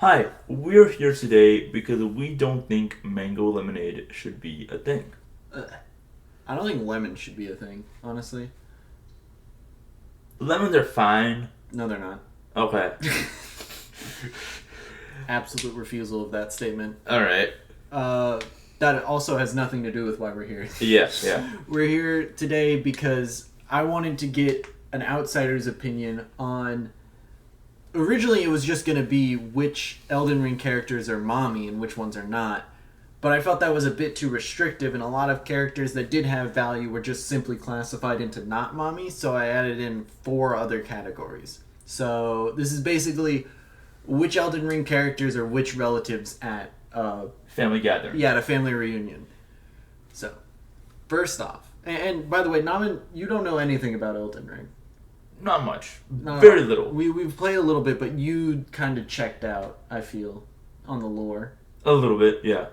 Hi, we're here today because we don't think mango lemonade should be a thing. I don't think lemon should be a thing, honestly. Lemons are fine. No, they're not. Okay. Absolute refusal of that statement. Alright. That also has nothing to do with why we're here. Yeah. We're here today because I wanted to get an outsider's opinion on... Originally, it was just going to be which Elden Ring characters are mommy and which ones are not. But I felt that was a bit too restrictive, and a lot of characters that did have value were just simply classified into not mommy, so I added in 4 other categories. So this is basically which Elden Ring characters are which relatives at Family gathering. at a family reunion. So, first off, and by the way, Naman, you don't know anything about Elden Ring. Not much. No, Very little. We've played a little bit, but you kind of checked out, I feel, on the lore. A little bit, yeah.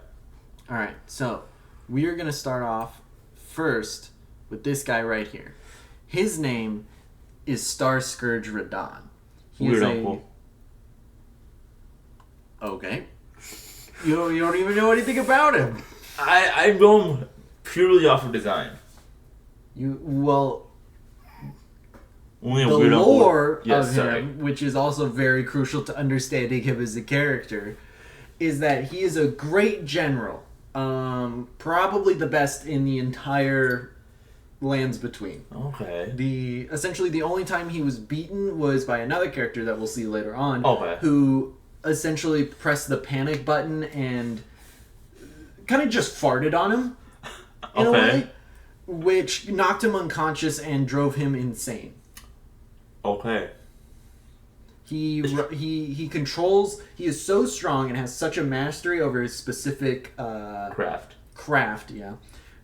Alright, so we are going to start off first with this guy right here. His name is Star Scourge Radahn. Weird uncle. Okay. You don't even know anything about him. I go purely off of design. Well, Only a the weird lore uncle. of him, which is also very crucial to understanding him as a character, is that he is a great general. Probably the best in the entire Lands Between. Okay. Essentially the only time he was beaten was by another character that we'll see later on, Okay. who essentially pressed the panic button and kind of just farted on him in a way, which knocked him unconscious and drove him insane. Okay. He controls. He is so strong and has such a mastery over his specific craft, yeah,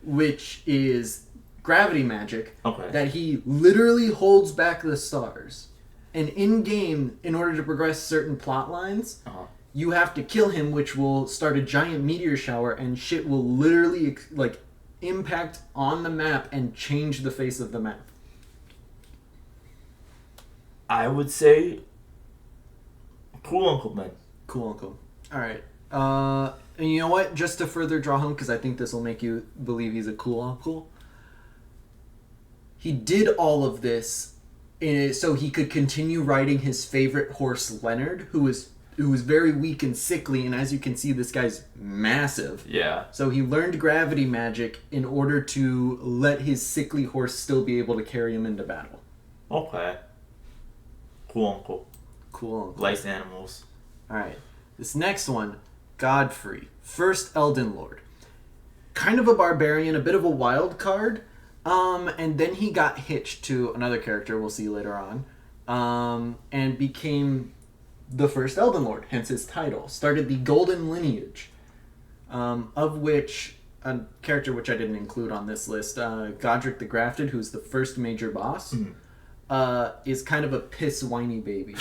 which is gravity magic. Okay. That he literally holds back the stars, and in game, in order to progress certain plot lines, you have to kill him, which will start a giant meteor shower, and shit will literally impact on the map and change the face of the map. I would say cool uncle then. Cool uncle. Alright. And you know what? Just to further draw home, because I think this will make you believe he's a cool uncle. He did all of this so he could continue riding his favorite horse, Leonard, who was very weak and sickly, and as you can see, this guy's massive. Yeah. So he learned gravity magic in order to let his sickly horse still be able to carry him into battle. Okay. Cool uncle. Cool uncle. Likes animals. Alright. This next one, Godfrey, first Elden Lord. Kind of a barbarian, a bit of a wild card. And then he got hitched to another character we'll see later on. And became the first Elden Lord, hence his title. Started the Golden Lineage. Of which, a character which I didn't include on this list, Godric the Grafted, who's the first major boss, is kind of a piss whiny baby.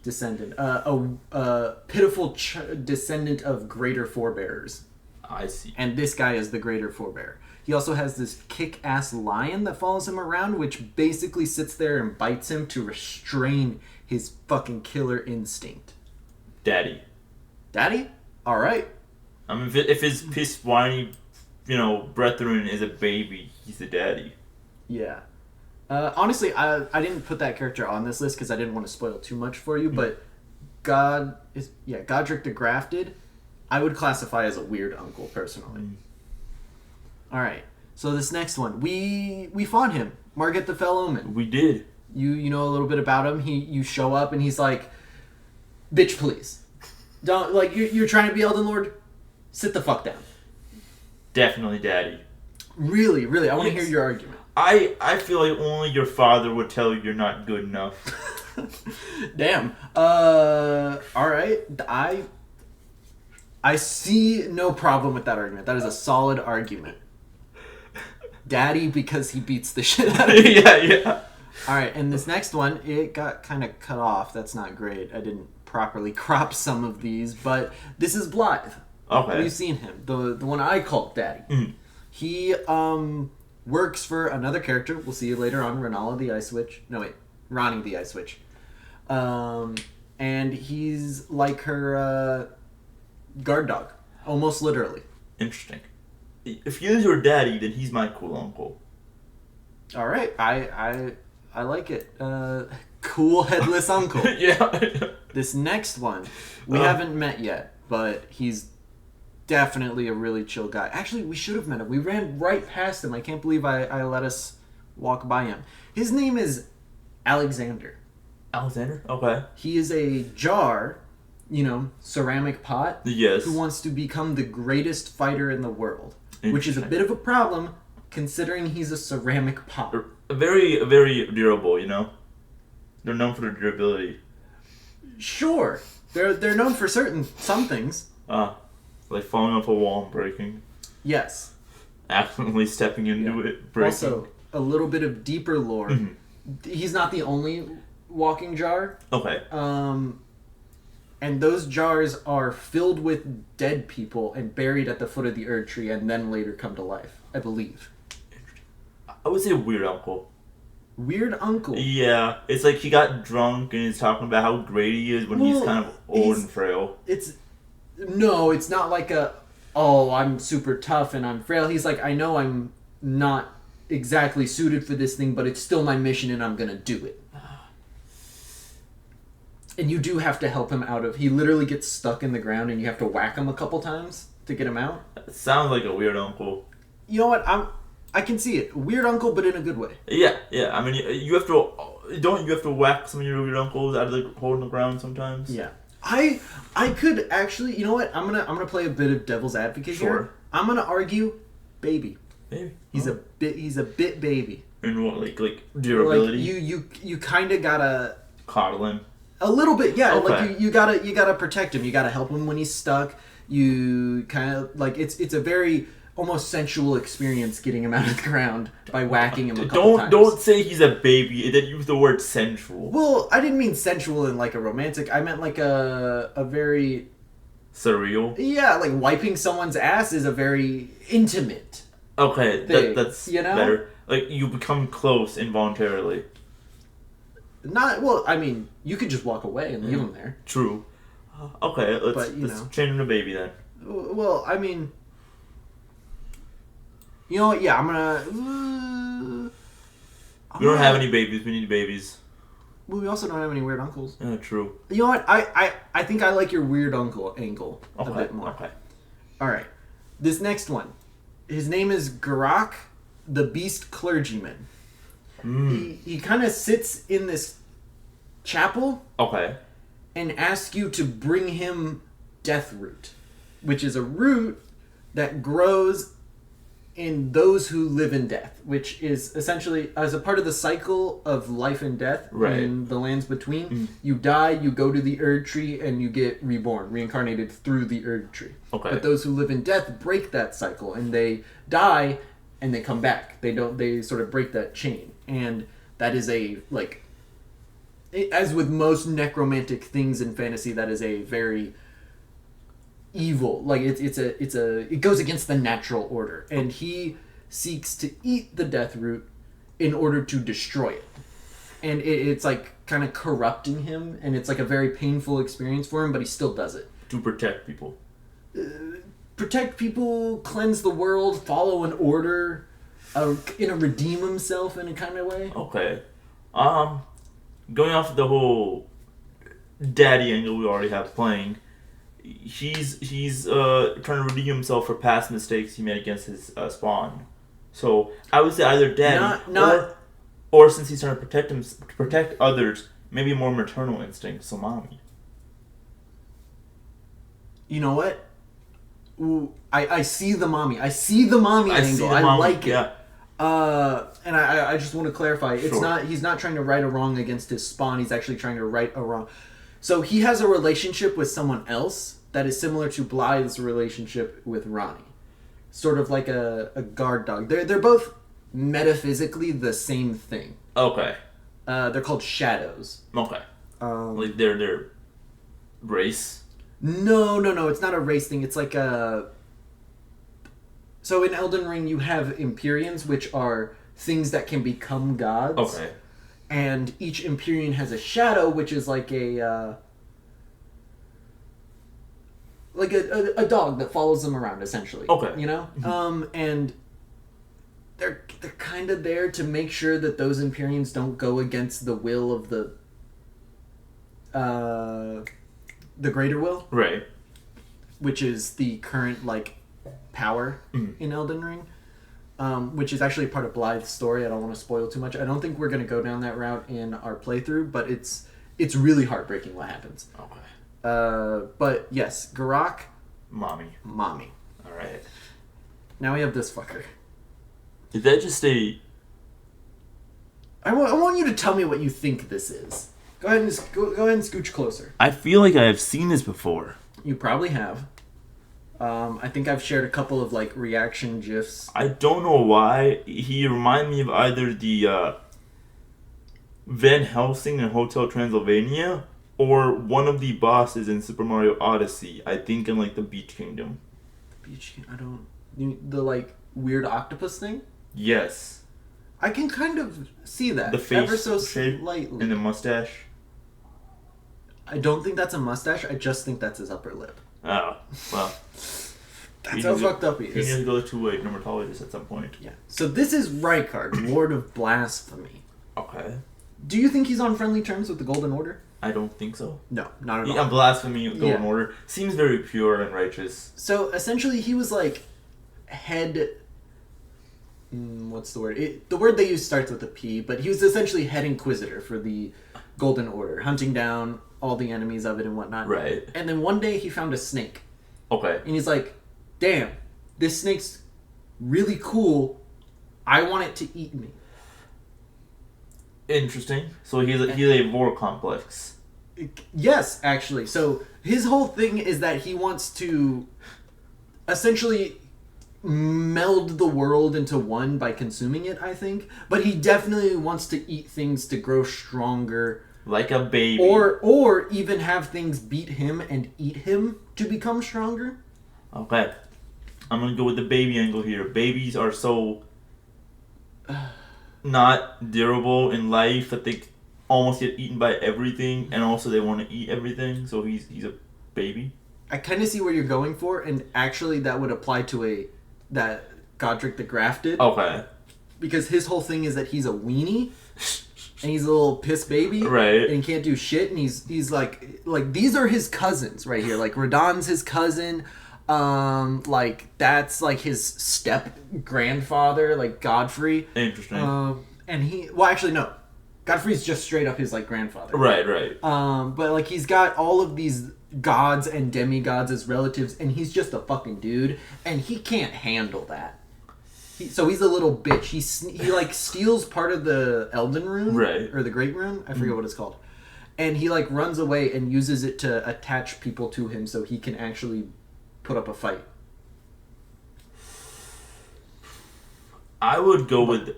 Descendant. A pitiful descendant of greater forebears. I see. And this guy is the greater forebear. He also has this kick-ass lion that follows him around, which basically sits there and bites him to restrain his fucking killer instinct. Daddy. Daddy? Alright. I mean, if his piss whiny, brethren is a baby, he's a daddy. Yeah. Honestly, I didn't put that character on this list because I didn't want to spoil too much for you, but Godric the Grafted, I would classify as a weird uncle, personally. Alright, so this next one, we fought him, Margit the Fell Omen. We did. You know a little bit about him. You show up and he's like, bitch, please. Don't, you're trying to be Elden Lord? Sit the fuck down. Definitely daddy. Really, I want to hear your argument. I feel like only your father would tell you you're not good enough. Damn. Alright. I see no problem with that argument. That is a solid argument. Daddy because he beats the shit out of you. Yeah. Alright, and this next one, it got kind of cut off. That's not great. I didn't properly crop some of these, but this is Blythe. Okay. We've seen him. The one I call Daddy. Mm. He works for another character. We'll see you later on, Ronnie the Ice Witch. and he's like her guard dog, almost literally. Interesting. If he is your daddy, then he's my cool uncle. All right, I like it. Cool headless uncle. Yeah. This next one we haven't met yet, but he's definitely a really chill guy. Actually, we should have met him. We ran right past him. I can't believe I let us walk by him. His name is Alexander. Alexander? Okay. He is a jar, ceramic pot. Yes. Who wants to become the greatest fighter in the world. Which is a Interesting. bit of a problem, considering he's a ceramic pot. Very, very durable, They're known for their durability. Sure. They're known for some things. Like falling off a wall and breaking. Yes. Accidentally stepping into it, breaking. Also, a little bit of deeper lore. Mm-hmm. He's not the only walking jar. Okay. And those jars are filled with dead people and buried at the foot of the Erd tree and then later come to life, I believe. I would say weird uncle. Weird uncle? Yeah. It's like he got drunk and he's talking about how great he is when he's kind of old and frail. No, it's not like I'm super tough and I'm frail. He's like, I know I'm not exactly suited for this thing, but it's still my mission and I'm gonna do it. And you do have to help him out of... He literally gets stuck in the ground and you have to whack him a couple times to get him out. Sounds like a weird uncle. You know what? I can see it. Weird uncle, but in a good way. Yeah. I mean, you have to... Don't you have to whack some of your weird uncles out of the hole in the ground sometimes? Yeah. I could actually... You know what? I'm gonna play a bit of devil's advocate here. I'm gonna argue baby. Baby? He's a bit baby. And what, like durability? Like you kind of gotta... Coddle him. A little bit, yeah. Okay. Like you gotta protect him. You gotta help him when he's stuck. You kind of like it's a very almost sensual experience getting him out of the ground by whacking him a couple times. Don't say he's a baby. Then use the word sensual. Well, I didn't mean sensual in like a romantic. I meant like a very surreal. Yeah, like wiping someone's ass is a very intimate. Okay, thing, that's better. Like you become close involuntarily. I mean, you could just walk away and leave him there. True. Okay, let's change him to baby then. Well, I mean, you know what? Yeah, I'm gonna. We don't have any babies. We need babies. Well, we also don't have any weird uncles. Yeah, true. You know what? I think I like your weird uncle angle a bit more. Okay. All right. This next one. His name is Garak, the Beast Clergyman. He kind of sits in this chapel. Okay. And asks you to bring him death root, which is a root that grows in those who live in death, which is essentially as a part of the cycle of life and death in the lands between. You die, you go to the Erd tree, and you get reborn, reincarnated through the Erd tree. Okay. But those who live in death break that cycle, and they die, and they come back. They sort of break that chain, and that is as with most necromantic things in fantasy, that is a very evil. Like it goes against the natural order, and he seeks to eat the death root in order to destroy it. And it's like kind of corrupting him, and it's like a very painful experience for him, but he still does it to protect people. Protect people, cleanse the world, follow an order, redeem himself in a kind of way. Okay. Going off the whole daddy angle we already have playing, he's trying to redeem himself for past mistakes he made against his spawn. So I would say either daddy or since he's trying to protect others, maybe a more maternal instinct, so mommy. You know what? Ooh, I see the mommy. I see the mommy angle. I like it. Yeah. And I just want to clarify. It's Sure. he's not trying to right a wrong against his spawn. He's actually trying to right a wrong. So he has a relationship with someone else that is similar to Blythe's relationship with Ronnie. Sort of like a guard dog. They're both metaphysically the same thing. Okay. They're called shadows. Okay. Like their race. No. It's not a race thing. It's like a... So in Elden Ring, you have Empyreans, which are things that can become gods. Okay. And each Empyrean has a shadow, which is like a like a dog that follows them around, essentially. Okay. You know? And they're kind of there to make sure that those Empyreans don't go against the will of the Greater Will. Right. Which is the current, like, power in Elden Ring. Which is actually part of Blythe's story. I don't want to spoil too much. I don't think we're going to go down that route in our playthrough, but it's really heartbreaking what happens. Okay. But yes, Garak. Mommy. Alright. Now we have this fucker. Did that just say... I want you to tell me what you think this is. Go ahead and scooch closer. I feel like I have seen this before. You probably have. I think I've shared a couple of like reaction gifs. I don't know why. He reminded me of either the Van Helsing in Hotel Transylvania or one of the bosses in Super Mario Odyssey. I think in like the Beach Kingdom. The like weird octopus thing? Yes. I can kind of see that. The face ever so shape slightly. and the mustache. I don't think that's a mustache. I just think that's his upper lip. Oh, well. That's how fucked up he He is. needs to go to a dermatologist at some point. Yeah. So this is Rykard, Lord of Blasphemy. Okay. Do you think he's on friendly terms with the Golden Order? I don't think so. No, not at all. Yeah, blasphemy, Golden Yeah. Order seems very pure and righteous. So essentially, he was like head. What's the word? The word they use starts with a P, but he was essentially head inquisitor for the Golden Order, hunting down all the enemies of it and whatnot. Right. And then one day he found a snake, Okay. and he's like, "Damn, this snake's really cool. I want it to eat me." Interesting. So he's a vor complex. Yes, actually. So his whole thing is that he wants to essentially meld the world into one by consuming it, I think. But he definitely wants to eat things to grow stronger. Like a baby. Or even have things beat him and eat him to become stronger. Okay. I'm gonna go with the baby angle here. Babies are so not durable in life that they almost get eaten by everything, and also they want to eat everything. So he's a baby. I kind of see where you're going for, and actually that would apply to that Godric the Grafted. Okay. Because his whole thing is that he's a weenie. And he's a little piss baby, Right? And he can't do shit. And he's like these are his cousins right here. Like Radahn's his cousin. Like that's like his step grandfather, like Godfrey. Interesting. Actually no, Godfrey's just straight up his like grandfather. Right. But like he's got all of these gods and demigods as relatives, and he's just a fucking dude, and he can't handle that. So he's a little bitch. He like steals part of the Elden Rune, right, or the Great Rune. I forget what it's called. And he like runs away and uses it to attach people to him, so he can actually put up a fight. I would go with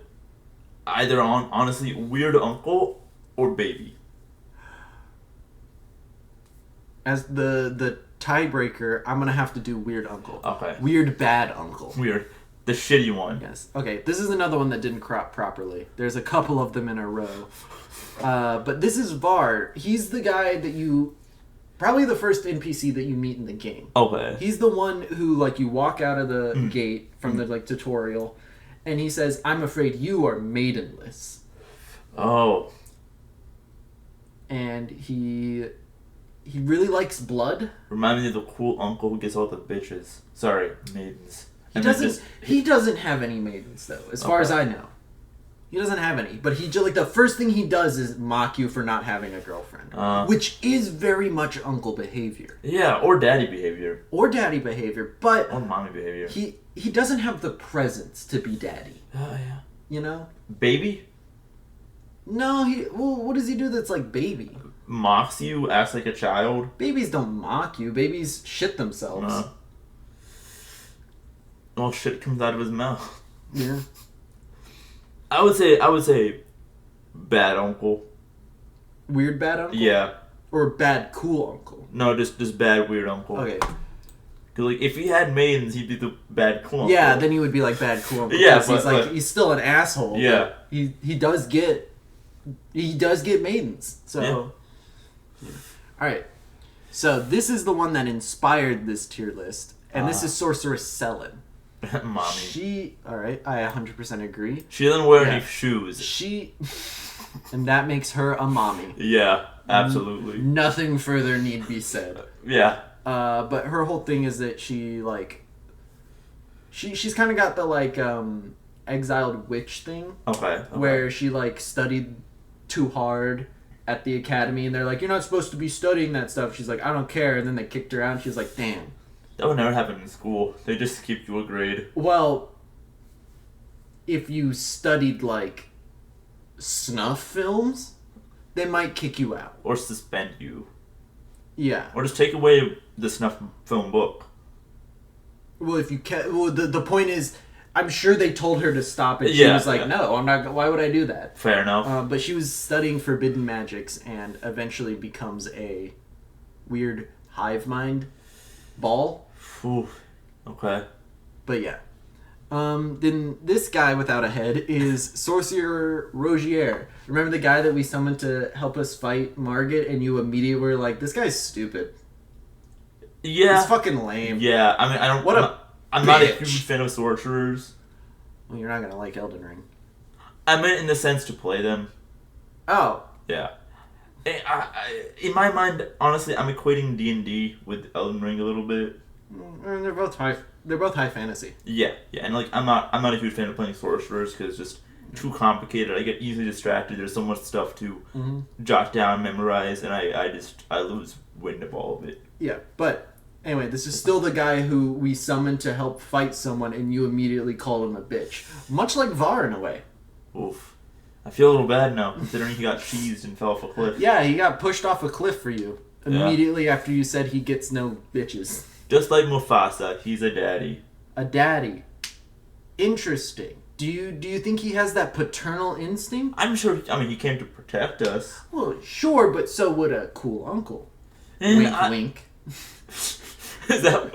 either honestly weird uncle or baby. As the tiebreaker, I'm gonna have to do weird uncle. Okay. Weird bad uncle. Weird. The shitty one. Yes. Okay, this is another one that didn't crop properly. There's a couple of them in a row. But this is Var. He's the guy that you... Probably the first NPC that you meet in the game. Okay. He's the one who, like, you walk out of the gate from the, like, tutorial, and he says, "I'm afraid you are maidenless." Oh. And he really likes blood. Remind me of the cool uncle who gets all the bitches. Sorry, maidens. He doesn't have any maidens though, as far as I know. He doesn't have any, but he just like the first thing he does is mock you for not having a girlfriend, which is very much uncle behavior. Yeah, or daddy behavior. Or daddy behavior, but or mommy behavior. He doesn't have the presence to be daddy. Oh yeah. You know? Baby? No, what does he do that's like baby? Mocks you, acts like a child. Babies don't mock you. Babies shit themselves. All shit comes out of his mouth. Yeah. I would say bad uncle. Weird bad uncle? Yeah. Or bad cool uncle? No, just bad weird uncle. Okay. Cause like if he had maidens, he'd be the bad cool uncle. Yeah, then he would be like bad cool uncle. Yeah, but he's still an asshole. Yeah. He does get maidens. So. Yeah. All right. So this is the one that inspired this tier list, and this Ah. is Sorceress Selene. Mommy. Alright, I 100% agree. She doesn't wear Yeah. any shoes. And that makes her a mommy. Yeah, absolutely. Nothing further need be said. Yeah. But her whole thing is that she, like... She's kind of got the, like, exiled witch thing. Okay. Where she, like, studied too hard at the academy, and they're like, you're not supposed to be studying that stuff. She's like, I don't care. And then they kicked her out, and she's like, damn. That would never happen in school. They just keep you a grade. Well, if you studied, like, snuff films, they might kick you out. Or suspend you. Yeah. Or just take away the snuff film book. Well, if you well, the point is, I'm sure they told her to stop it. She was like, no, I'm not. Why would I do that? Fair enough. But she was studying forbidden magics and eventually becomes a weird hive mind ball. Ooh. Okay. But yeah. Then this guy without a head is Sorcerer Rogier. Remember the guy that we summoned to help us fight Margit, and you immediately were like, this guy's stupid. Yeah. He's fucking lame. Yeah, I mean, I don't... I'm not a huge fan of sorcerers. Well, you're not gonna like Elden Ring. I meant in the sense to play them. Oh. Yeah. In my mind, honestly, I'm equating D&D with Elden Ring a little bit. And they're both high. They're both high fantasy. Yeah, and like I'm not a huge fan of playing sorcerers because it's just too complicated. I get easily distracted. There's so much stuff to jot down, memorize, and I lose wind of all of it. Yeah, but anyway, this is still the guy who we summoned to help fight someone, and you immediately called him a bitch, much like Var in a way. Oof. I feel a little bad now, considering he got cheesed and fell off a cliff. Yeah, he got pushed off a cliff for you immediately after you said he gets no bitches. Just like Mufasa, he's a daddy. A daddy. Interesting. Do you think he has that paternal instinct? I'm sure. I mean, he came to protect us. Well, sure, but so would a cool uncle. And Wink, wink. Is that?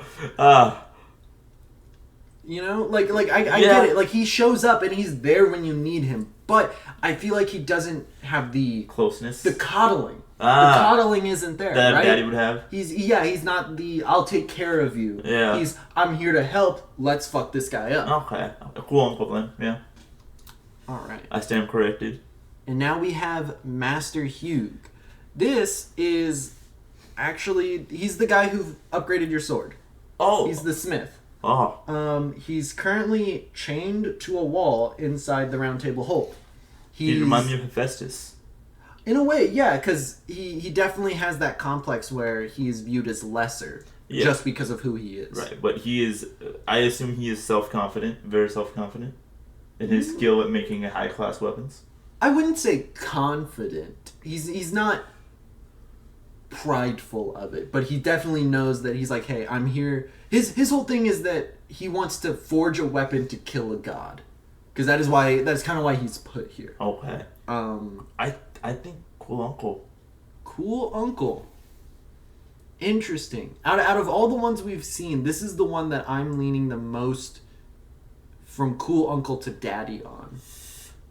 You know, like I get it. Like he shows up and he's there when you need him, but I feel like he doesn't have the Closeness. the coddling. The coddling isn't there, that right? daddy would have. He's not the I'll take care of you. Yeah. He's I'm here to help. Let's fuck this guy up. Okay, a cool uncle then. Yeah. All right. I stand corrected. And now we have Master Hugh. This is actually he's the guy who upgraded your sword. Oh. He's the smith. Oh. He's currently chained to a wall inside the Round Table Hold. He reminds me of Hephaestus. In a way, yeah, because he definitely has that complex where he's viewed as lesser just because of who he is. Right, but he is, I assume he is self-confident, very self-confident in his skill at making high-class weapons. I wouldn't say confident. He's not prideful of it, but he definitely knows that he's like, hey, I'm here. His whole thing is that he wants to forge a weapon to kill a god. Because that's kind of why he's put here. Okay. I think cool uncle. Cool uncle. Interesting. Out of all the ones we've seen, this is the one that I'm leaning the most from cool uncle to daddy on.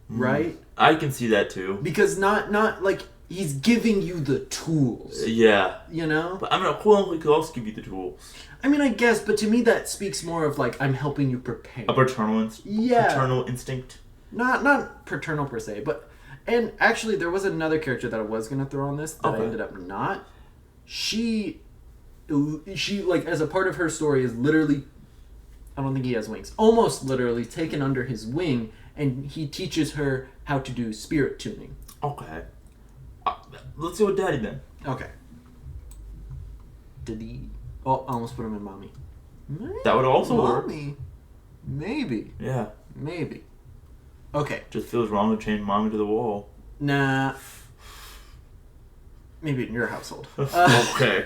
Right? I can see that too. Because not like he's giving you the tools. Yeah. You know? But I mean, a cool uncle could also give you the tools. I mean, I guess, but to me that speaks more of like I'm helping you prepare. A paternal instinct. Not paternal per se, but and actually there was another character that I was gonna throw on this that I ended up not. She like as a part of her story is literally, I don't think he has wings, almost literally taken under his wing, and he teaches her how to do spirit tuning. Okay. Let's go with daddy then. Okay. Did he? Oh, I almost put him in mommy. That would also work. Mommy. Maybe. Yeah. Maybe. Okay. Just feels wrong to chain mommy to the wall. Nah. Maybe in your household. Okay.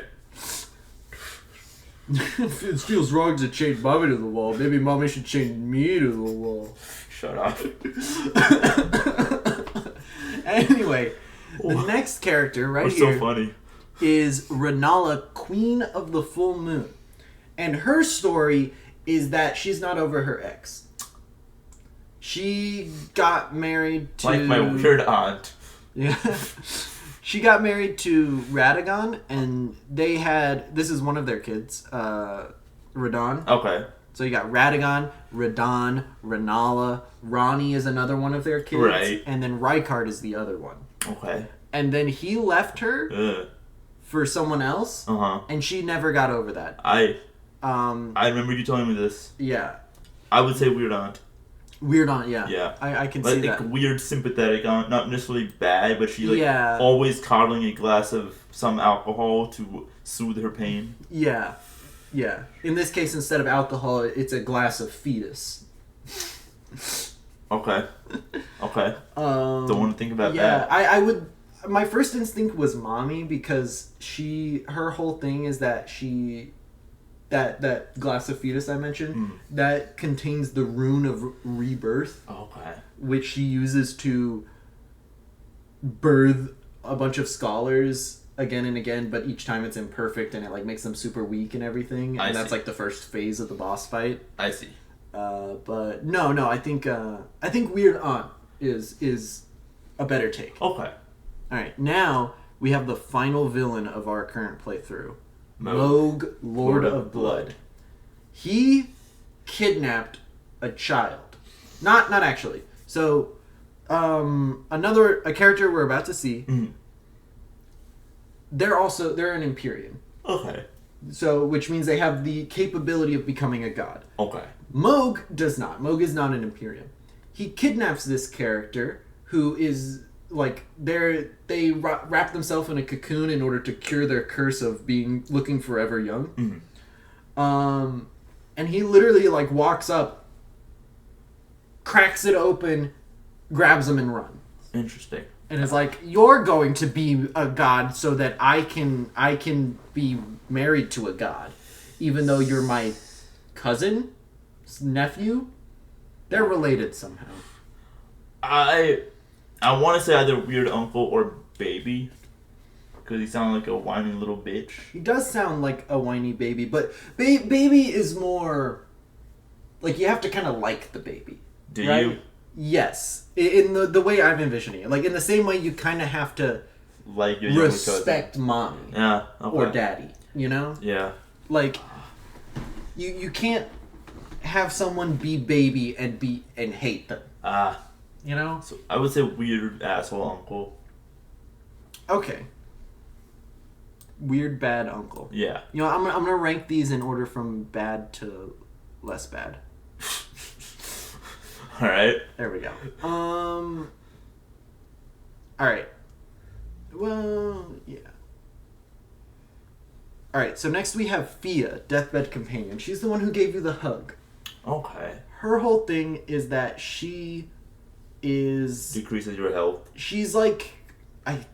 It feels wrong to chain mommy to the wall. Maybe mommy should chain me to the wall. Shut up. Anyway, the next character right That's here so funny. is Renala, Queen of the Full Moon. And her story is that she's not over her ex. She got married to... Like my weird aunt. Yeah. She got married to Radagon, and they had... This is one of their kids, Radon. Okay. So you got Radagon, Radon, Renala, Ronnie is another one of their kids. Right. And then Rykard is the other one. Okay. And then he left her for someone else, and she never got over that. I remember you telling me this. Yeah. I would say weird aunt. Weird aunt, yeah. Yeah. I can see that. Weird sympathetic aunt, not necessarily bad, but she Yeah. always coddling a glass of some alcohol to soothe her pain. Yeah. Yeah. In this case, instead of alcohol, it's a glass of fetus. Okay. Okay. Don't want to think about yeah, that. I would... My first instinct was mommy, because her whole thing is that that glass of fetus I mentioned, that contains the rune of rebirth. Okay. Which she uses to birth a bunch of scholars again and again, but each time it's imperfect and it like makes them super weak and everything. And that's like the first phase of the boss fight. I see. But no, I think Weird Aunt is a better take. Okay. Alright, now we have the final villain of our current playthrough. Moog, Lord of Blood. He kidnapped a child. Not actually. So, a character we're about to see. They're an Empyrean. Okay. So, which means they have the capability of becoming a god. Okay. Moog does not. Moog is not an Empyrean. He kidnaps this character who is like they wrap themselves in a cocoon in order to cure their curse of looking forever young. And he literally like walks up, cracks it open, grabs him and runs. Interesting. And is like, you're going to be a god so that I can be married to a god, even though you're my cousin, nephew. They're related somehow. I want to say either weird uncle or baby, because he sounds like a whiny little bitch. He does sound like a whiny baby, but baby is more like you have to kind of like the baby. Do right? you? Yes, in the way I'm envisioning it, like in the same way you kind of have to like your respect mommy, or daddy. You know? Yeah. Like you can't have someone be baby and hate them. You know? So I would say weird asshole uncle. Okay. Weird bad uncle. Yeah. You know, I'm gonna rank these in order from bad to less bad. All right. There we go. All right. Well, yeah. All right. So next we have Fia, Deathbed Companion. She's the one who gave you the hug. Okay. Her whole thing is that she is decreases your health. She's like, I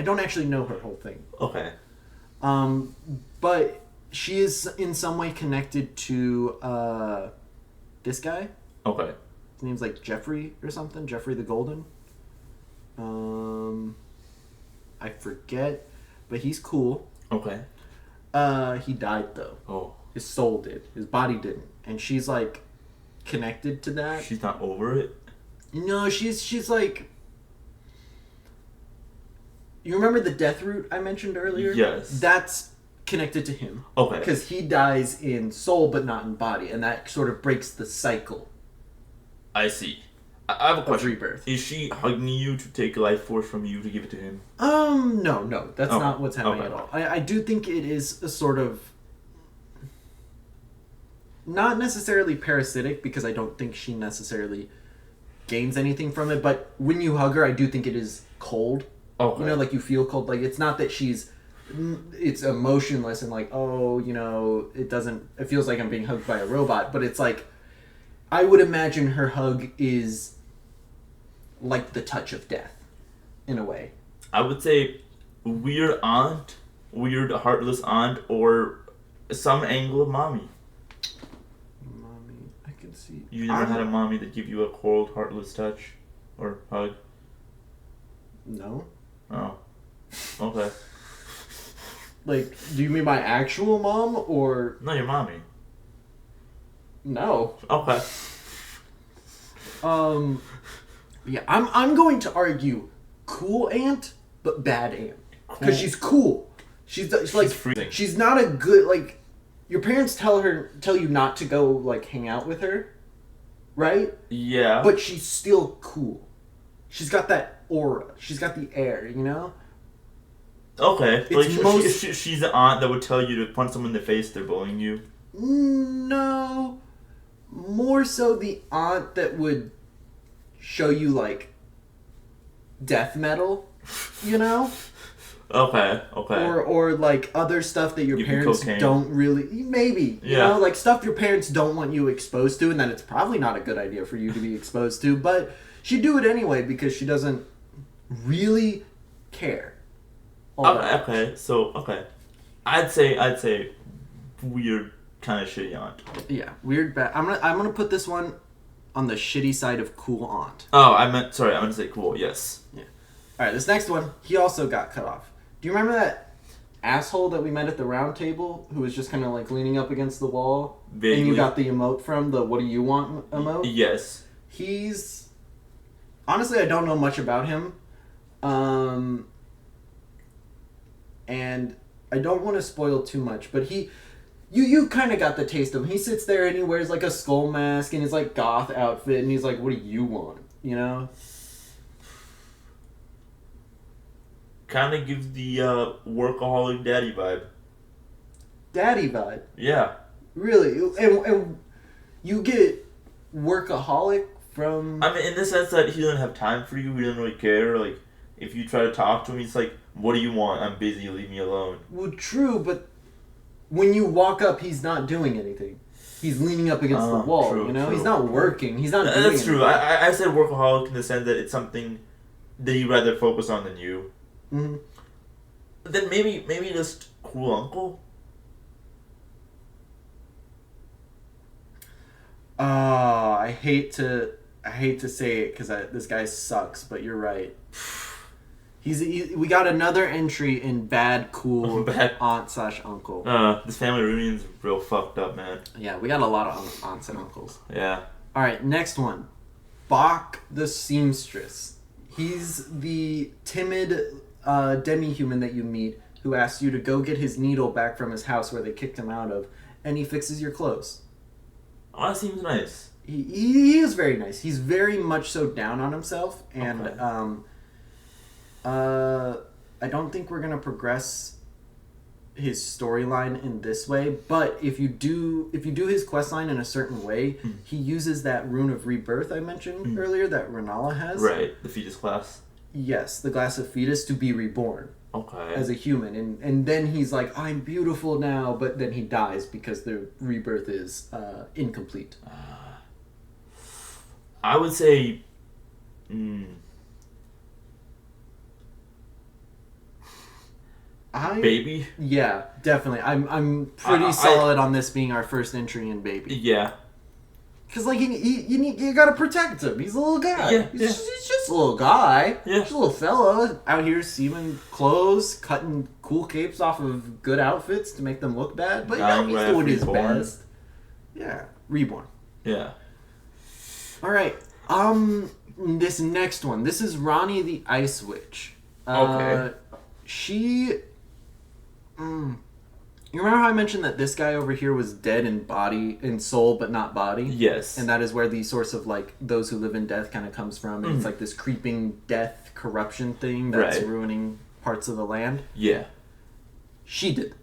don't actually know her whole thing. Okay. But she is in some way connected to this guy. Okay. His name's like Jeffrey or something. Jeffrey the Golden. I forget, but he's cool. Okay. He died though. Oh. His soul did. His body didn't. And she's like connected to that. She's not over it? No, she's like... You remember the death root I mentioned earlier? Yes. That's connected to him. Okay. Because he dies in soul but not in body, and that sort of breaks the cycle. I see. I have a question. Of rebirth. Is she hugging you to take life force from you to give it to him? No. That's not what's happening at all. I do think it is a sort of... Not necessarily parasitic, because I don't think she necessarily gains anything from it, but when you hug her, I do think it is cold. Okay. You know, like you feel cold. Like it's not that it's emotionless and like, oh, you know, it feels like I'm being hugged by a robot, but it's like, I would imagine her hug is like the touch of death, in a way. I would say weird aunt, weird heartless aunt, or some angle of mommy. I can see. You never had a mommy that give you a cold, heartless touch or hug? No. Oh. Okay. Like, do you mean my actual mom or? No, your mommy. No. Okay. Yeah, I'm going to argue cool aunt but bad aunt. Cool. Because she's cool. She's like freezing. she's not a good like. Your parents tell you not to go like hang out with her, right? Yeah. But she's still cool. She's got that aura. She's got the air, you know? Okay. It's Like, she's the aunt that would tell you to punch someone in the face if they're bullying you. No. More so the aunt that would show you, like, death metal, you know? Okay. Or like, other stuff that your Give you parents cocaine. don't really... Maybe. You know? Like, stuff your parents don't want you exposed to, and that it's probably not a good idea for you to be exposed to, but she'd do it anyway because she doesn't really care. Okay. I'd say weird kind of shitty aunt. Yeah, weird bad. I'm gonna put this one on the shitty side of cool aunt. Oh, I meant to say cool. Yes. Yeah. All right, this next one, he also got cut off. Do you remember that asshole that we met at the round table who was just kind of like leaning up against the wall? Vaguely. And you got the emote from the "What do you want" emote? Yes. He's honestly, I don't know much about him, and I don't want to spoil too much, but you kind of got the taste of him. He sits there and he wears like a skull mask and his like goth outfit, and he's like, "What do you want?" You know? Kind of gives the workaholic daddy vibe. Daddy vibe. Yeah. Really, and you get workaholic from. I mean, in the sense that he doesn't have time for you. He doesn't really care. Like, if you try to talk to him, he's like, "What do you want? I'm busy. Leave me alone." Well, true, but when you walk up, he's not doing anything. He's leaning up against the wall. True, you know, true. He's not working. He's not. Doing That's true. anything. I said workaholic in the sense that it's something that he'd rather focus on than you. Mm-hmm. Then maybe just cool uncle. Oh, I hate to say it because this guy sucks, but you're right. We got another entry in bad cool Bad. aunt/uncle. This family reunion's real fucked up, man. Yeah, we got a lot of aunts and uncles. Yeah. All right, next one, Bach the seamstress. He's the timid demi-human that you meet who asks you to go get his needle back from his house where they kicked him out of, and he fixes your clothes. Oh, that seems nice. He is very nice. He's very much so down on himself, and Okay. I don't think we're gonna progress his storyline in this way. But if you do his questline in a certain way, he uses that rune of rebirth I mentioned earlier that Renala has. Right, the fetus class. Yes, the glass of fetus to be reborn Okay. as a human, and then he's like, I'm beautiful now, but then he dies because the rebirth is incomplete. I would say... Baby? Yeah, definitely. I'm pretty solid on this being our first entry in Baby. Yeah. Because, like, you gotta protect him. He's a little guy. Yeah, He's just a little guy. Yeah. Just a little fella out here stealing clothes, cutting cool capes off of good outfits to make them look bad. But, he's doing his Reborn. best. Yeah. Reborn. Yeah. Alright. This next one. This is Ronnie the Ice Witch. Okay. She... You remember how I mentioned that this guy over here was dead in body, in soul, but not body? Yes. And that is where the source of, like, those who live in death kind of comes from. And it's like this creeping death corruption thing that's ruining parts of the land. Yeah. She did.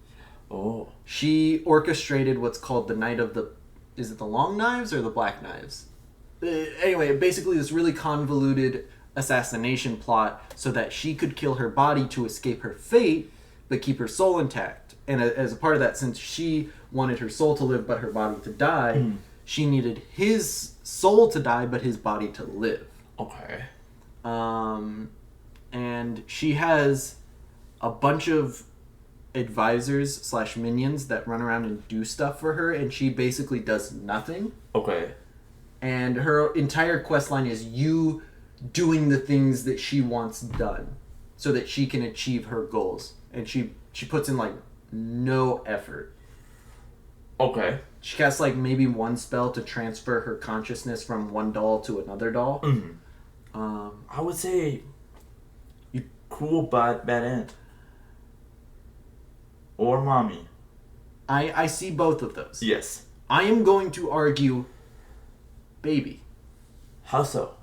Oh. She orchestrated what's called the Night of the... Is it the Long Knives or the Black Knives? Anyway, basically this really convoluted assassination plot so that she could kill her body to escape her fate, but keep her soul intact. And as a part of that, since she wanted her soul to live but her body to die, she needed his soul to die but his body to live. Okay. And she has a bunch of advisors / minions that run around and do stuff for her, and she basically does nothing. Okay. And her entire quest line is you doing the things that she wants done so that she can achieve her goals. And she puts in, like, no effort. Okay. She casts, like, maybe one spell to transfer her consciousness from one doll to another doll. I would say... Cool bad aunt. Or mommy. I see both of those. Yes. I am going to argue baby. How so?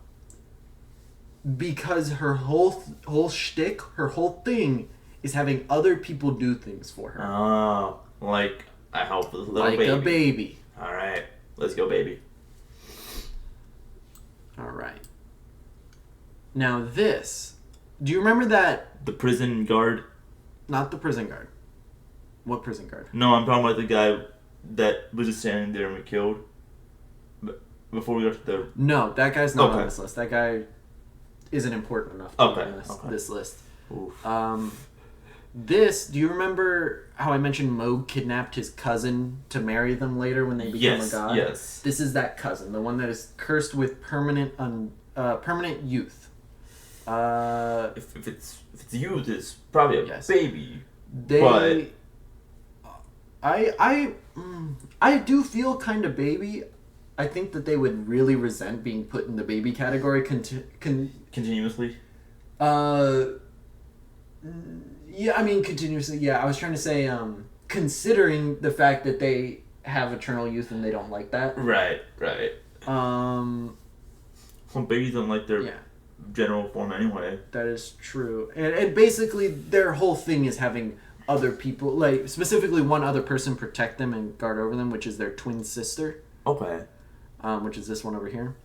Because her whole shtick, her whole thing, is having other people do things for her. Oh, like I help with a little like baby. a baby. All right, let's go, baby. All right. Now this, do you remember that? The prison guard. Not the prison guard. What prison guard? No, I'm talking about the guy that was just standing there and we killed. But before we got to the. No, that guy's not Okay. on this list. That guy isn't important enough to be Okay. on this list. Oof. This, do you remember how I mentioned Moog kidnapped his cousin to marry them later when they became a god? Yes. This is that cousin, the one that is cursed with permanent youth. If it's youth, it's probably a Yes. baby. They, But- I do feel kind of baby. I think that they would really resent being put in the baby category. Continuously. Yeah, I mean continuously. Yeah, I was trying to say, considering the fact that they have eternal youth and they don't like that. Right. Um, Some babies don't like their yeah, general form anyway. that is true. And basically, their whole thing is having other people, like specifically one other person, protect them and guard over them, which is their twin sister. Okay. Which is this one over here.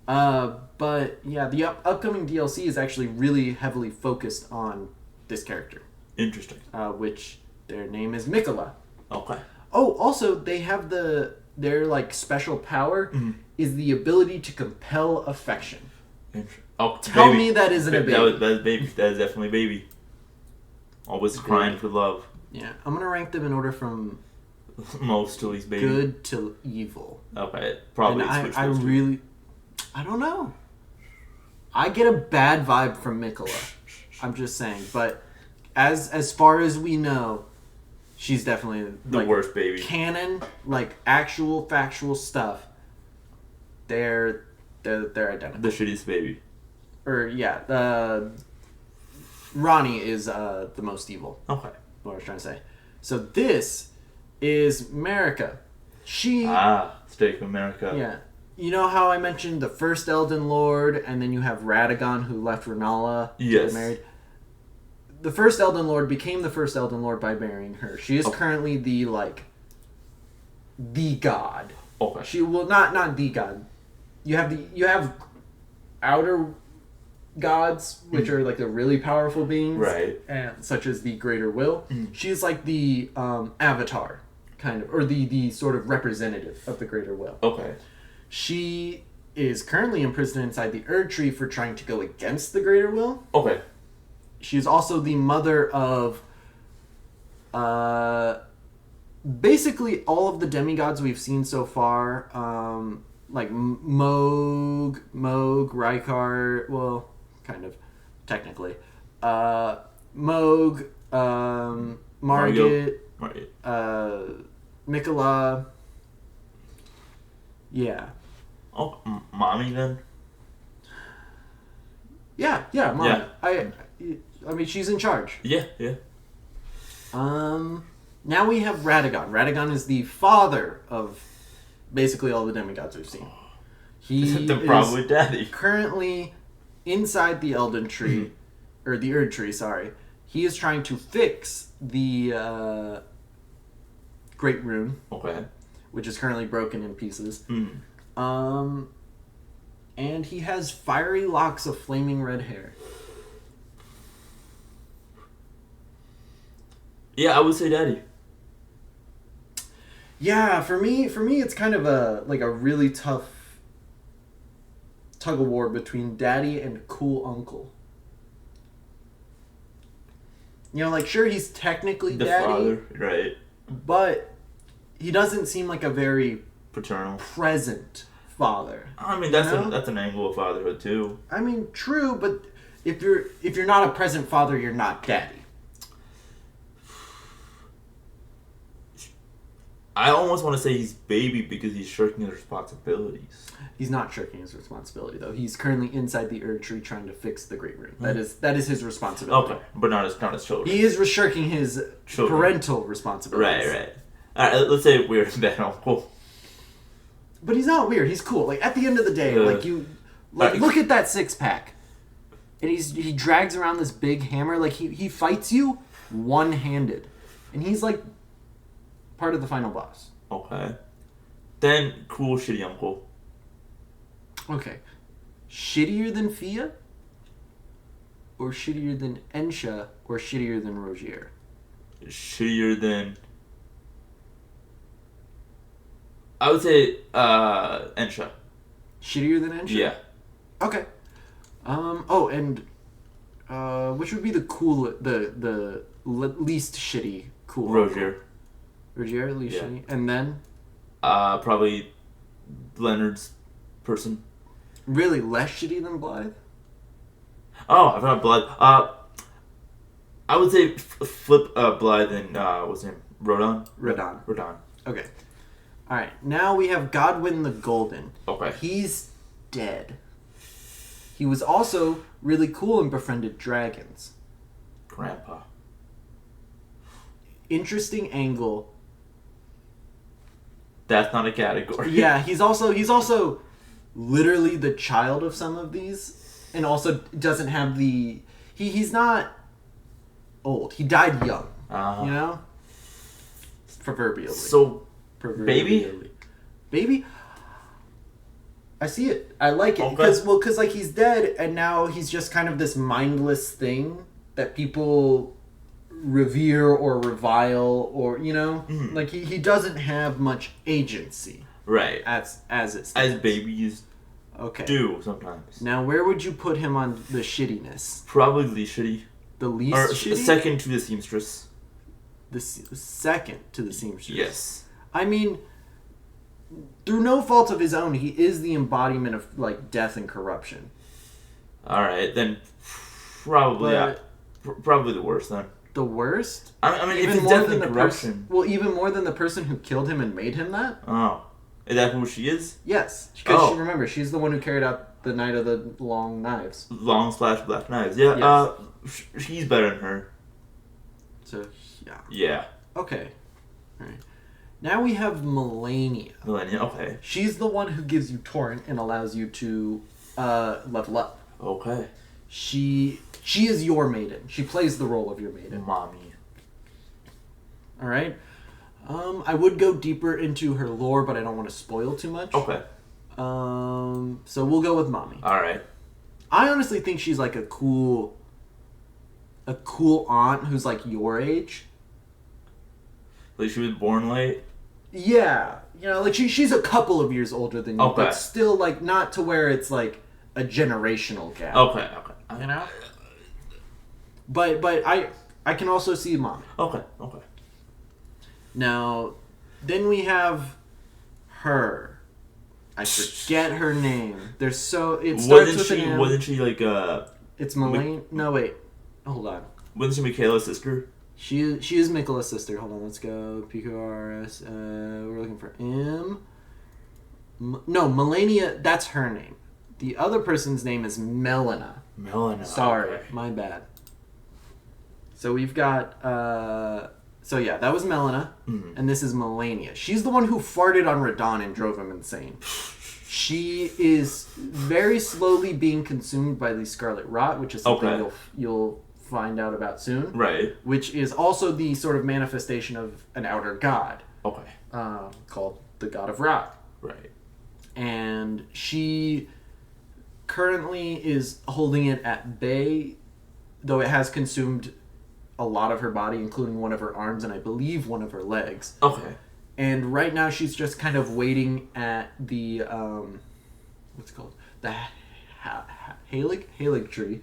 But yeah, the upcoming DLC is actually really heavily focused on this character, Interesting. which their name is Mikola. Okay. Oh, also they have their like special power is the ability to compel affection. Oh, Tell baby. me that isn't a baby. That's baby. That is definitely baby. Always crying for love. Yeah, I'm gonna rank them in order from Most to least baby. good to evil. Okay. Probably. And switch I those two. really, I don't know. I get a bad vibe from Mikola. I'm just saying, but as far as we know, she's definitely The worst baby. Canon, like actual factual stuff. They're identical. The shittiest baby. Or yeah, Ronnie is the most evil. Okay. What I was trying to say. So this is Marika. She State of America. yeah. You know how I mentioned the first Elden Lord, and then you have Radagon who left Renala to Yes. get married. The first Elden Lord became the first Elden Lord by marrying her. She is currently the god. Okay. She will not the god. You have outer gods, which are like the really powerful beings, Right. and such as the Greater Will. She's like the avatar, kind of, or the sort of representative of the Greater Will. Okay. She is currently imprisoned inside the Erd Tree for trying to go against the Greater Will. Okay. She is also the mother of basically all of the demigods we've seen so far. Like Moog, Rykard, well, kind of, technically. Moog, Margit, Mikola. Yeah. Oh, mommy then? Yeah, Mom. Yeah. I mean, she's in charge. Yeah. Now we have Radagon. Radagon is the father of basically all the demigods we've seen. He The problem with daddy. currently inside the Elden Tree, or the Erd Tree, sorry. He is trying to fix the Great Rune, Okay. which is currently broken in pieces. Mm. And he has fiery locks of flaming red hair. Yeah, I would say daddy. Yeah, for me, it's kind of a really tough tug of war between daddy and cool uncle. You know, like sure he's technically The daddy, father, right? but he doesn't seem like a very Paternal. present father. I mean, that's You know? that's an angle of fatherhood too. I mean, true, but if you're not a present father, you're not daddy. I almost want to say he's baby because he's shirking his responsibilities. He's not shirking his responsibility, though. He's currently inside the Erd Tree trying to fix the Great Rune. That is his responsibility. Okay, but not his children. He is shirking his parental responsibilities. Right. All right, let's say we're bad uncle. But he's not weird. He's cool. Like, at the end of the day, look at that six-pack. And he drags around this big hammer. Like, he fights you one-handed. And he's, like, part of the final boss. Okay. Then, cool, shitty uncle. Okay. Shittier than Fia? Or shittier than Ensha? Or shittier than Rogier? Shittier than... I would say, Ensha. Shittier than Ensha? Yeah. Okay. Which would be the least shitty cool? Rogier. Rogier, least shitty? And then? Probably Leonard's person. Really less shitty than Blythe? Oh, I forgot Blythe. I would say flip Blythe and, what's his name? Rodon. Okay. Alright, now we have Godwyn the Golden. Okay. He's dead. He was also really cool and befriended dragons. Grandpa. Interesting angle. That's not a category. Yeah, he's also literally the child of some of these, and also doesn't have the he's not old. He died young. You know? Proverbially. So Baby? I see it. I like it because like he's dead and now he's just kind of this mindless thing that people revere or revile or like he doesn't have much agency. Right. As it stands. As babies do sometimes. Now where would you put him on the shittiness? Probably the shitty. The least or shitty? Second to the seamstress. The second to the seamstress. Yes. I mean, through no fault of his own, he is the embodiment of like death and corruption. All right, then probably probably the worst then. The worst? I mean, even if it's death and corruption. Even more than the person who killed him and made him that. Oh, is that who she is? Yes, because remember, she's the one who carried out the Night of the Long Knives. Black knives. Yeah. Yes. He's better than her. So yeah. Yeah. Okay. All right. Now we have Melania. Okay. She's the one who gives you Torrent and allows you to level up. Okay. She is your maiden. She plays the role of your maiden. Mommy. All right. I would go deeper into her lore, but I don't want to spoil too much. Okay. So we'll go with Mommy. All right. I honestly think she's like a cool aunt who's like your age. Like she was born late? Yeah. Like she's a couple of years older than you, but still like not to where it's like a generational gap. Okay. But I can also see Mommy. Okay. Now, then we have her. I forget her name. It starts with an M. Wasn't she like It's Melanie. No, wait. Hold on. Wasn't she Michaela's sister? She is Michaela's sister. Hold on, let's go. PQRS. We're looking for M. No, Melania. That's her name. The other person's name is Melina. Sorry, my bad. So we've got. That was Melina, and this is Melania. She's the one who farted on Radon and drove him insane. She is very slowly being consumed by the Scarlet Rot, which is something you'll find out about soon. Right. Which is also the sort of manifestation of an outer god. Okay. Called the God of Rot. Right. And she currently is holding it at bay, though it has consumed a lot of her body, including one of her arms and I believe one of her legs. Okay. And right now she's just kind of waiting at the what's it called? The Halig tree.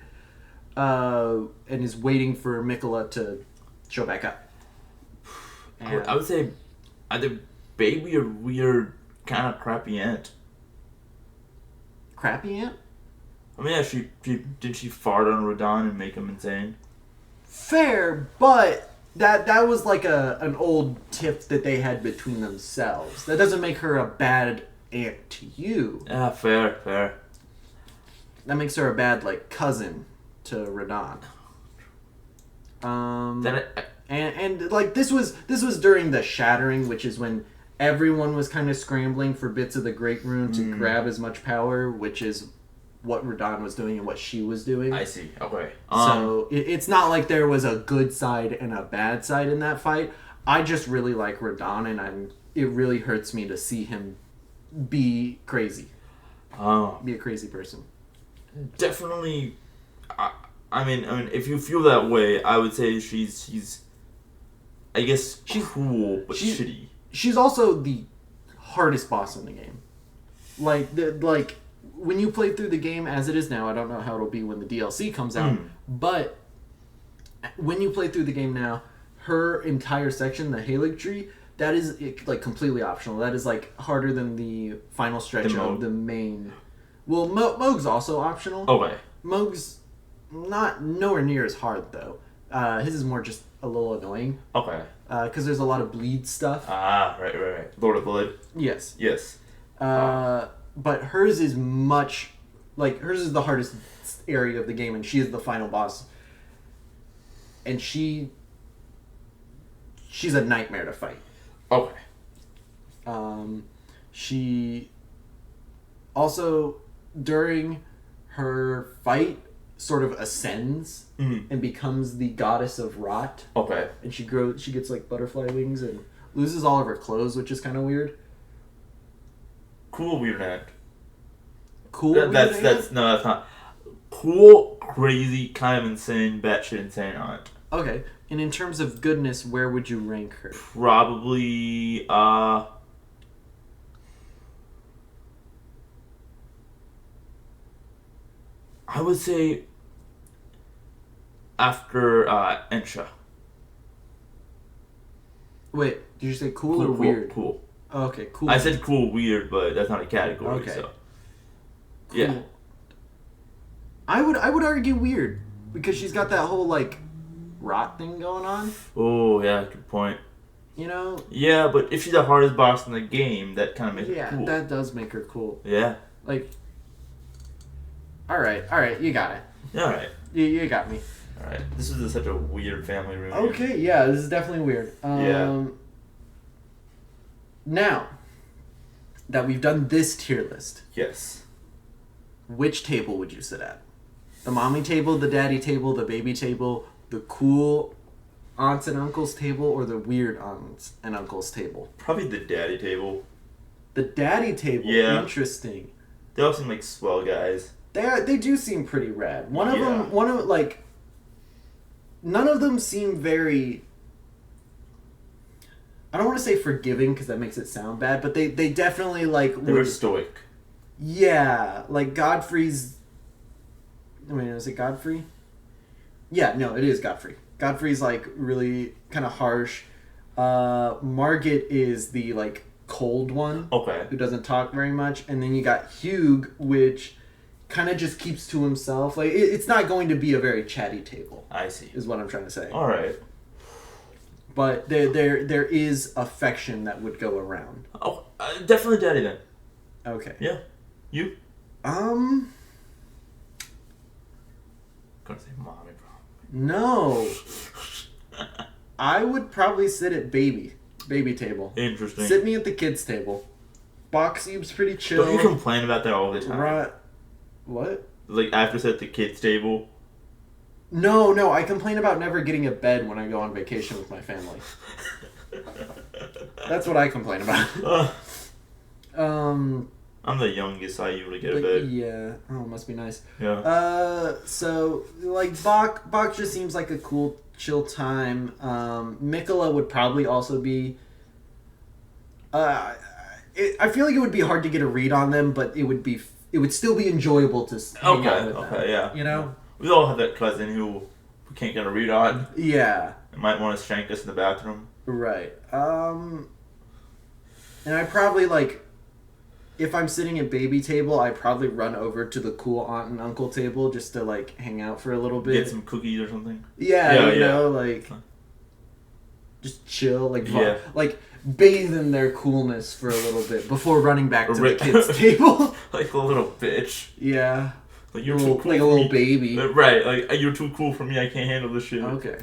And is waiting for Mikola to show back up. And I would say either baby or weird kind of crappy aunt. Crappy aunt? I mean, yeah, did she fart on Radon and make him insane? Fair, but that was like an old tiff that they had between themselves. That doesn't make her a bad aunt to you. Yeah, fair. That makes her a bad like cousin to Radon. And like this was during the Shattering, which is when everyone was kind of scrambling for bits of the Great Rune to grab as much power, which is what Radon was doing and what she was doing. I see. Okay. So it's not like there was a good side and a bad side in that fight. I just really like Radon, and it really hurts me to see him be crazy. Be a crazy person. Definitely. I mean, if you feel that way, I would say she's. I guess she's cool, but shitty. She's also the hardest boss in the game. Like when you play through the game as it is now, I don't know how it'll be when the DLC comes out, but when you play through the game now, her entire section, the Halig tree, that is like completely optional. That is like harder than the final stretch of the main. Well, Moog's also optional. Okay. Moog's nowhere near as hard though. His is more just a little annoying. Okay. Because there's a lot of bleed stuff. Right. Lord of Blood. Yes. But hers is much... Like, hers is the hardest area of the game, and she is the final boss. And she's a nightmare to fight. Okay. She... Also, during her fight, sort of ascends and becomes the goddess of rot. Okay. And she gets like butterfly wings and loses all of her clothes, which is kind of weird. Cool weird aunt. That's not cool, crazy, kind of insane, batshit insane aunt. Okay. And in terms of goodness, where would you rank her? Probably I would say after Ensha. Wait, did you say cool or weird? Cool. Oh, okay, cool. I said cool weird, but that's not a category. Okay. So. Cool. Yeah. I would argue weird because she's got that whole like rot thing going on. Oh yeah, good point. You know? Yeah, but if she's the hardest boss in the game, that kind of makes her cool. Yeah, that does make her cool. Yeah. Like, all right, you got it. All right. You got me. All right. This is such a weird family reunion. Okay, yeah, this is definitely weird. Yeah. Now that we've done this tier list, yes. Which table would you sit at? The mommy table, the daddy table, the baby table, the cool aunts and uncles table, or the weird aunts and uncles table? Probably the daddy table. The daddy table? Yeah. Interesting. They all seem like swell guys. They do seem pretty rad. One of like, none of them seem very... I don't want to say forgiving because that makes it sound bad, but they definitely like... They were stoic. Yeah, like Godfrey's... Wait, is it Godfrey? Yeah, no, it is Godfrey. Godfrey's like really kind of harsh. Margit is the like cold one. Okay. Who doesn't talk very much. And then you got Hugh, which kind of just keeps to himself. Like it's not going to be a very chatty table. I see. Is what I'm trying to say. All right. But there is affection that would go around. Oh, definitely daddy then. Okay. Yeah. You? Gonna say mommy, probably. No. I would probably sit at baby table. Interesting. Sit me at the kids table. Box seems pretty chill. Don't you complain about that all the time? What? Like after sit at the kids table. No, I complain about never getting a bed when I go on vacation with my family. That's what I complain about. I'm the youngest, so I usually get a bed. Yeah. Oh, it must be nice. Yeah. So, like, Bach just seems like a cool, chill time. Mikola would probably also be... I feel like it would be hard to get a read on them, but it would still be enjoyable to hang out with them. Okay, yeah. You know? We all have that cousin who we can't get a read on. Yeah. They might want to shank us in the bathroom. Right. And I probably, like... If I'm sitting at baby table, I probably run over to the cool aunt and uncle table just to like hang out for a little bit. Get some cookies or something. Yeah, you know, like just chill, like Yeah. like bathe in their coolness for a little bit before running back to the kids' table. Like a little bitch. Yeah. Like you're too cool like a for little me. baby. Right, like you're too cool for me. I can't handle this shit. Okay.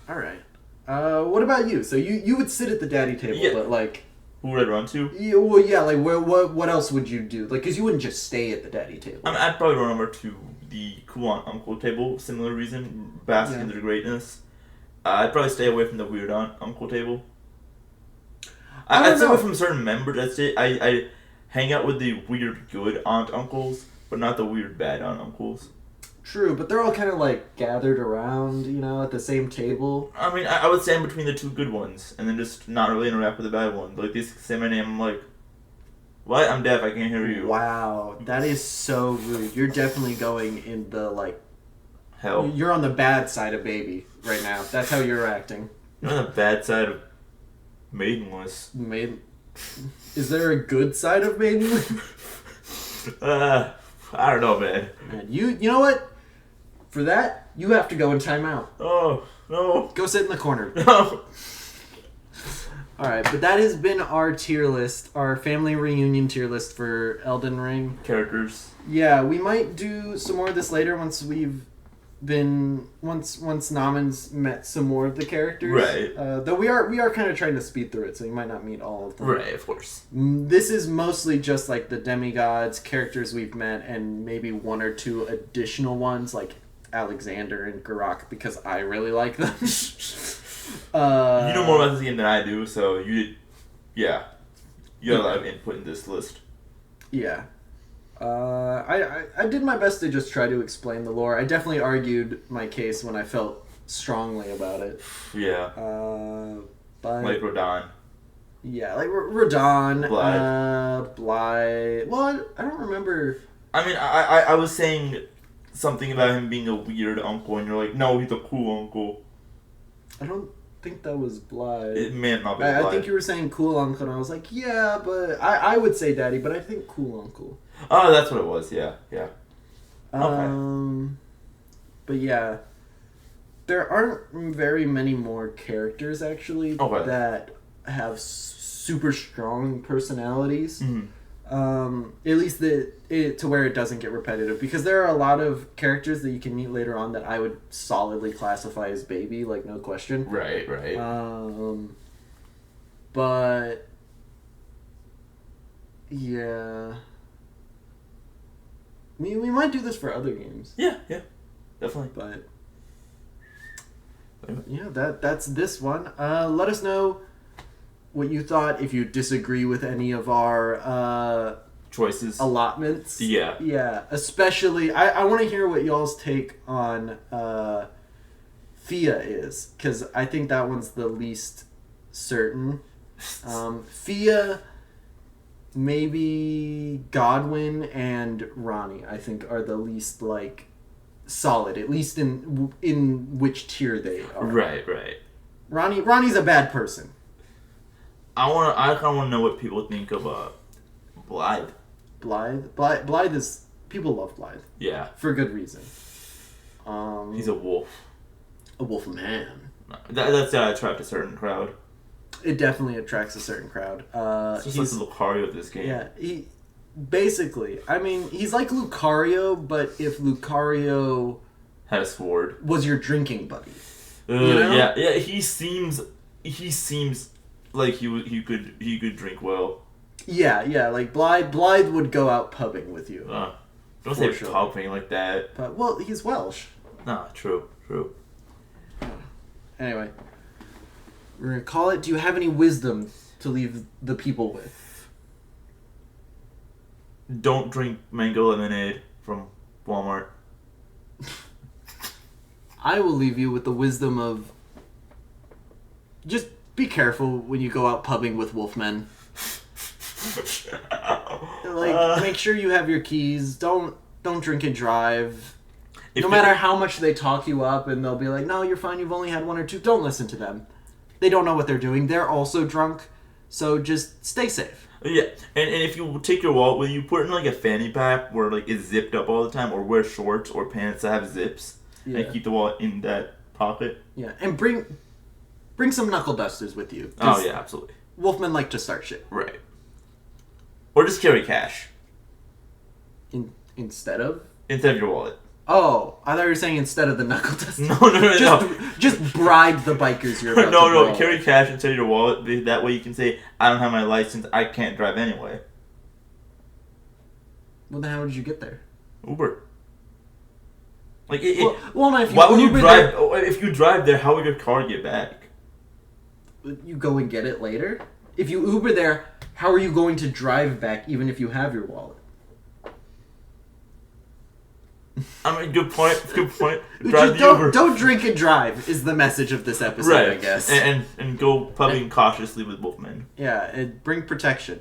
All right. What about you? So you would sit at the daddy table, Yeah. but like. Who would I run to? Yeah, well, yeah. Like, what else would you do? Like, because you wouldn't just stay at the daddy table. I mean, I'd probably run over to the cool aunt uncle table. Similar reason, basking in their greatness. I'd probably stay away from the weird aunt uncle table. I'd stay away from certain members. I hang out with the weird good aunt uncles, but not the weird bad aunt uncles. True, but they're all kind of like gathered around, at the same table. I mean, I would stand between the two good ones, and then just not really interact with the bad one. Like, they say my name, I'm like, what? I'm deaf, I can't hear you. Wow, that is so rude. You're definitely going in the, like... Hell. You're on the bad side of baby right now. That's how you're acting. You're on the bad side of maidenless. Is there a good side of maidenless? I don't know, man. You know what? For that, you have to go in timeout. Oh, no. Go sit in the corner. No. Alright, but that has been our tier list, our family reunion tier list for Elden Ring. Characters. Yeah, we might do some more of this later once Naman's met some more of the characters. Right. Though we are kind of trying to speed through it, so you might not meet all of them. Right, of course. This is mostly just like the demigods, characters we've met, and maybe one or two additional ones like Alexander and Garak because I really like them. You know more about this game than I do, so you got a lot of input in this list. Yeah. I did my best to just try to explain the lore. I definitely argued my case when I felt strongly about it. Yeah. But like Rodon. Yeah, like Radon. Blythe. Blythe. Well, I don't remember. I mean, I was saying something about him being a weird uncle, and you're like, no, he's a cool uncle. I don't think that was Blythe. It may not be Blythe. I think you were saying cool uncle, and I was like, yeah, but I would say daddy, but I think cool uncle. Oh, that's what it was. Yeah. Okay. But yeah, there aren't very many more characters actually that have super strong personalities. Mm-hmm. At least to where it doesn't get repetitive, because there are a lot of characters that you can meet later on that I would solidly classify as baby, like no question. Right. But yeah. We might do this for other games. Yeah, definitely. But yeah, that's this one. Let us know what you thought, if you disagree with any of our choices, allotments. Yeah. Especially, I want to hear what y'all's take on Fia is, because I think that one's the least certain. Fia. Maybe Godwin and Ronnie, I think, are the least solid, at least in which tier they are. Right. Ronnie's a bad person. I kind of want to know what people think of Blythe. Blythe is, people love Blythe. Yeah. For good reason. He's a wolf. A wolf man. That's attract a certain crowd. It definitely attracts a certain crowd. It's just like the Lucario of this game. Yeah, he's like Lucario, but if Lucario had a sword, was your drinking buddy. Yeah. He seems like he could drink well. Yeah. Like Blythe would go out pubbing with you. Don't say pubbing like that. But well, he's Welsh. Nah, true. Anyway. We're going to call it. Do you have any wisdom to leave the people with? Don't drink mango lemonade from Walmart. I will leave you with the wisdom of just be careful when you go out pubbing with wolfmen. Make sure you have your keys. Don't drink and drive. No matter how much they talk you up and they'll be like, no, you're fine, you've only had one or two. Don't listen to them. They don't know what they're doing. They're also drunk, so just stay safe. Yeah, and if you take your wallet with you, put it in a fanny pack where it's zipped up all the time, or wear shorts or pants that have zips, and keep the wallet in that pocket. Yeah, and bring bring some knuckle dusters with you. Oh yeah, absolutely. Wolfmen like to start shit. Right. Or just carry cash Instead of your wallet. Oh, I thought you were saying instead of the knuckle dusters. No. Just bribe the bikers you're about to No, roll. carry cash instead of your wallet. That way you can say, I don't have my license, I can't drive anyway. Well, then how did you get there? Uber. Like, If you why would you Uber drive? If you drive there, how would your car get back? you go and get it later? If you Uber there, how are you going to drive back even if you have your wallet? I mean, good point. Drive the Uber. Don't drink and drive is the message of this episode, Right. I guess. And go pubbing cautiously with Wolfman. Yeah, and bring protection.